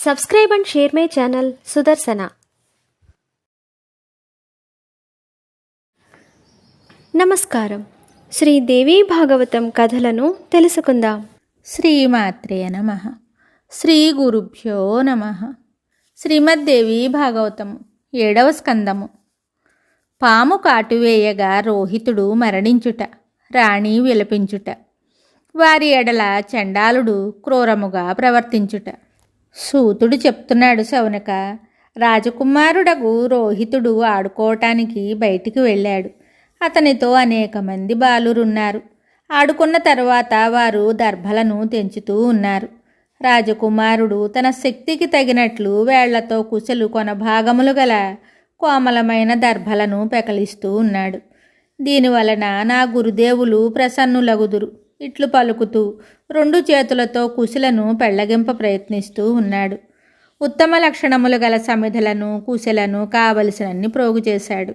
Subscribe and share my channel Sudarsana. నమస్కారం. శ్రీదేవి భాగవతం కథలను తెలుసుకుందాం. శ్రీమాత్రే నమః. శ్రీ గురుభ్యో నమః. శ్రీమద్దేవి భాగవతము 7వ స్కందము. పాము కాటువేయగా రోహితుడు మరణించుట, రాణి విలపించుట, వారి ఎడల చండాలుడు క్రూరముగా ప్రవర్తించుట. సూతుడు చెప్తున్నాడు శౌనక, రాజకుమారుడగు రోహితుడు ఆడుకోవటానికి బయటికి వెళ్ళాడు. అతనితో అనేక మంది బాలురున్నారు. ఆడుకున్న తరువాత వారు దర్భలను తెంచుతూ ఉన్నారు. రాజకుమారుడు తన శక్తికి తగినట్లు వేళ్లతో కుశలు కొన భాగములు గల కోమలమైన దర్భలను పెకలిస్తూ ఉన్నాడు. దీనివలన నా గురుదేవులు ప్రసన్నులగుదురు ఇట్లు పలుకుతూ 2 చేతులతో కుశలను పెళ్లగింప ప్రయత్నిస్తూ ఉన్నాడు. ఉత్తమ లక్షణములు గల సమిధలను కుశలను కావలసినన్ని ప్రోగు చేశాడు.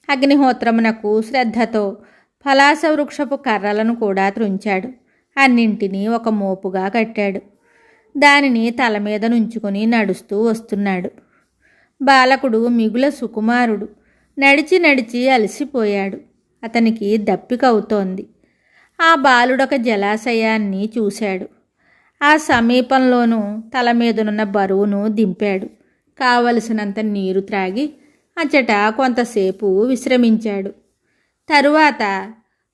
అగ్నిహోత్రమునకు శ్రద్ధతో పలాస వృక్షపు కర్రలను కూడా త్రుంచాడు. అన్నింటినీ ఒక మోపుగా కట్టాడు. దానిని తల మీద నుంచుకొని నడుస్తూ వస్తున్నాడు. బాలకుడు మిగుల సుకుమారుడు. నడిచి నడిచి అలసిపోయాడు. అతనికి దప్పికవుతోంది. ఆ బాలుడొక జలాశయాన్ని చూశాడు. ఆ సమీపంలోనూ తల మీదనున్న బరువును దింపాడు. కావలసినంత నీరు త్రాగి అచ్చట కొంతసేపు విశ్రమించాడు. తరువాత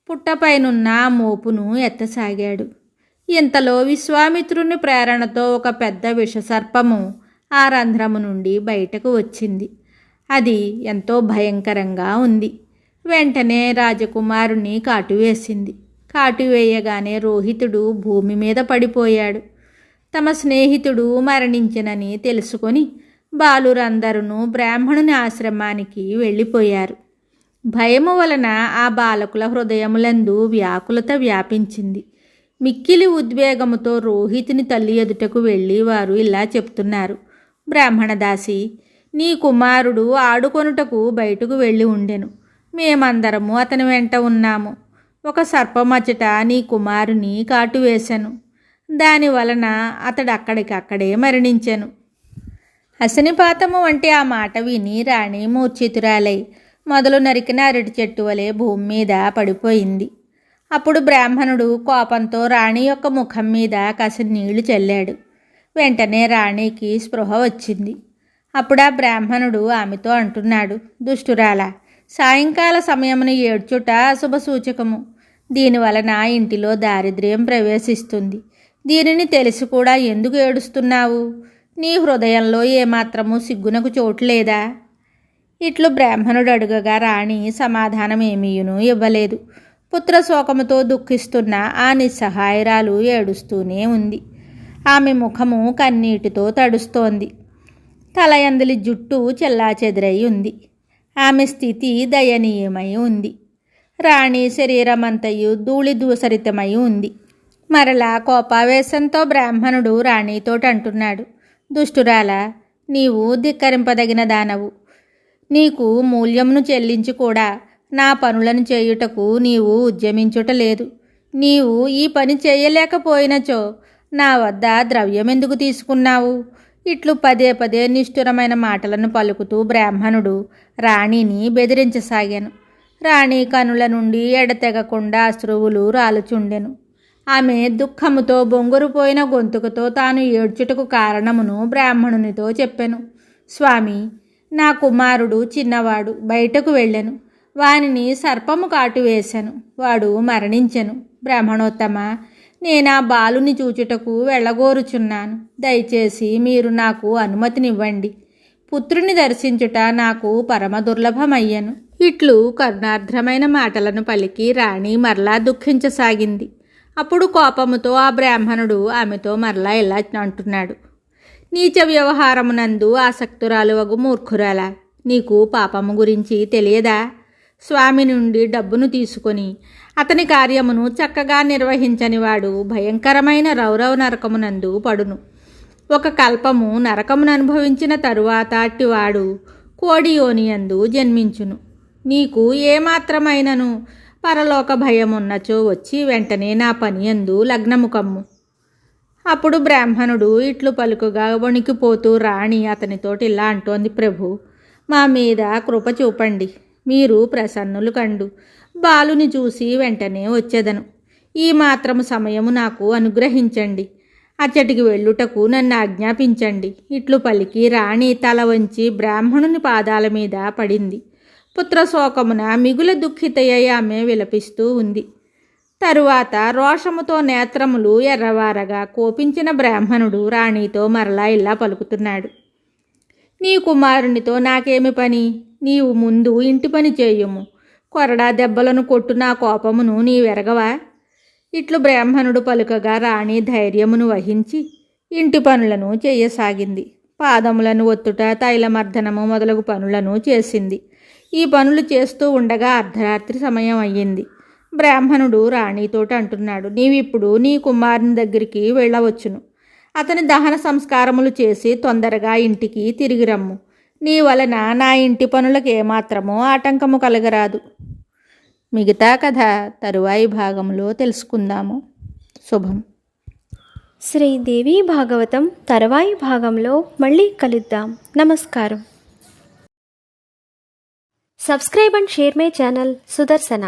పుట్టపైనున్న మోపును ఎత్తసాగాడు. ఇంతలో విశ్వామిత్రుని ప్రేరణతో ఒక పెద్ద విషసర్పము ఆ రంధ్రము నుండి బయటకు వచ్చింది. అది ఎంతో భయంకరంగా ఉంది. వెంటనే రాజకుమారుని కాటువేసింది. కాటువేయగానే రోహితుడు భూమి మీద పడిపోయాడు. తమ స్నేహితుడు మరణించినని తెలుసుకొని బాలురందరూ బ్రాహ్మణుని ఆశ్రమానికి వెళ్ళిపోయారు. భయము వలన ఆ బాలకుల హృదయములందు వ్యాకులత వ్యాపించింది. మిక్కిలి ఉద్వేగముతో రోహితుని తల్లి ఎదుటకు వెళ్ళి వారు ఇలా చెప్తున్నారు. బ్రాహ్మణదాసి, నీ కుమారుడు ఆడుకొనుటకు బయటకు వెళ్ళి ఉండెను. మేమందరము అతని వెంట ఉన్నాము. ఒక సర్పమచ్చట నీ కుమారుని కాటువేశాను. దానివలన అతడు అక్కడికక్కడే మరణించెను. అశనిపాతము వంటి ఆ మాట విని రాణి మూర్ఛితురాలై మొదలు నరికిన అరటి చెట్టు వలె భూమి మీద పడిపోయింది. అప్పుడు బ్రాహ్మణుడు కోపంతో రాణి యొక్క ముఖం మీద కాసిన నీళ్లు చల్లాడు. వెంటనే రాణికి స్పృహ వచ్చింది. అప్పుడు ఆ బ్రాహ్మణుడు ఆమెతో అంటున్నాడు, దుష్టురాల, సాయంకాల సమయమున ఏడ్చుట అశుభ సూచకము. దీనివలన ఇంటిలో దారిద్ర్యం ప్రవేశిస్తుంది. దీనిని తెలిసి కూడా ఎందుకు ఏడుస్తున్నావు? నీ హృదయంలో ఏమాత్రము సిగ్గునకు చోటు లేదా? ఇట్లు బ్రాహ్మణుడు అడుగగా రాణి సమాధానమేమీయును ఇవ్వలేదు. పుత్రశోకముతో దుఃఖిస్తున్న ఆ నిస్సహాయరాలు ఏడుస్తూనే ఉంది. ఆమె ముఖము కన్నీటితో తడుస్తోంది. తలయందలి జుట్టు చెల్లాచెదరై ఉంది. ఆమె స్థితి దయనీయమై ఉంది. రాణి శరీరమంతయు ధూళి దూసరితమై ఉంది. మరలా కోపావేశంతో బ్రాహ్మణుడు రాణితోటి అంటున్నాడు, దుష్టురాల, నీవు ధిక్కరింపదగిన దానవు. నీకు మూల్యమును చెల్లించి కూడా నా పనులను చేయుటకు నీవు ఉద్యమించుటలేదు. నీవు ఈ పని చేయలేకపోయినచో నా వద్ద ద్రవ్యమెందుకు తీసుకున్నావు? ఇట్లు పదే పదే నిష్ఠురమైన మాటలను పలుకుతూ బ్రాహ్మణుడు రాణిని బెదిరించసాగాను. రాణి కనుల నుండి ఎడతెగకుండా అశ్రువులు రాలుచుండెను. ఆమె దుఃఖముతో బొంగురుపోయిన గొంతుకుతో తాను ఏడ్చుటకు కారణమును బ్రాహ్మణునితో చెప్పెను. స్వామి, నా కుమారుడు చిన్నవాడు బయటకు వెళ్ళెను. వానిని సర్పము కాటువేశాను. వాడు మరణించెను. బ్రాహ్మణోత్తమ, నేను ఆ బాలుని చూచుటకు వెళ్ళగోరుచున్నాను. దయచేసి మీరు నాకు అనుమతినివ్వండి. పుత్రుని దర్శించుట నాకు పరమ దుర్లభమయ్యను. ఇట్లు కరుణార్ద్రమైన మాటలను పలికి రాణి మరలా దుఃఖించసాగింది. అప్పుడు కోపముతో ఆ బ్రాహ్మణుడు ఆమెతో మరలా ఇలా అంటున్నాడు, నీచ వ్యవహారమునందు ఆసక్తురాలు వగు మూర్ఖురాల, నీకు పాపము గురించి తెలియదా? స్వామి నుండి డబ్బును తీసుకొని అతని కార్యమును చక్కగా నిర్వహించని వాడు భయంకరమైన రౌరవ నరకమునందు పడును. ఒక కల్పము నరకమును అనుభవించిన తరువాత అట్టివాడు కోడి యోనియందు జన్మించును. నీకు ఏమాత్రమైనను పరలోక భయమున్నచో వచ్చి వెంటనే నా పనియందు లగ్నము కమ్ము. అప్పుడు బ్రాహ్మణుడు ఇట్లు పలుకుగా వణికిపోతూ రాణి అతనితోటి ఇలా అంటోంది, ప్రభు, మా మీద కృప చూపండి, మీరు ప్రసన్నులు కండు. బాలుని చూసి వెంటనే వచ్చేదను. ఈ మాత్రము సమయము నాకు అనుగ్రహించండి. అచ్చటికి వెళ్ళుటకు నన్ను ఆజ్ఞాపించండి. ఇట్లు పలికి రాణి తల వంచి బ్రాహ్మణుని పాదాల మీద పడింది. పుత్రశోకమున మిగుల దుఃఖితయ్య ఆమె విలపిస్తూ ఉంది. తరువాత రోషముతో నేత్రములు ఎర్రవారగా కోపించిన బ్రాహ్మణుడు రాణితో మరలా ఇలా పలుకుతున్నాడు, నీ కుమారునితో నాకేమి పని? నీవు ముందు ఇంటి పని చేయుము. కొరడా దెబ్బలను కొట్టు నా కోపమును నీవెరగవా? ఇట్లు బ్రాహ్మణుడు పలుకగా రాణి ధైర్యమును వహించి ఇంటి పనులను చేయసాగింది. పాదములను ఒత్తుట, తైలమర్దనము మొదలగు పనులను చేసింది. ఈ పనులు చేస్తూ ఉండగా అర్ధరాత్రి సమయం అయ్యింది. బ్రాహ్మణుడు రాణితోటి అంటున్నాడు, నీవిప్పుడు నీ కుమారుని దగ్గరికి వెళ్ళవచ్చును. అతని దహన సంస్కారములు చేసి తొందరగా ఇంటికి తిరిగి రమ్ము. నీ వలన నా ఇంటి పనులకు ఏమాత్రమో ఆటంకము కలగరాదు. మిగతా కథ తరువాయి భాగంలో తెలుసుకుందాము. శుభం. శ్రీ దేవి భాగవతం తరువాయి భాగంలో మళ్ళీ కలుద్దాం. నమస్కారం. Subscribe and share my channel Sudarshana.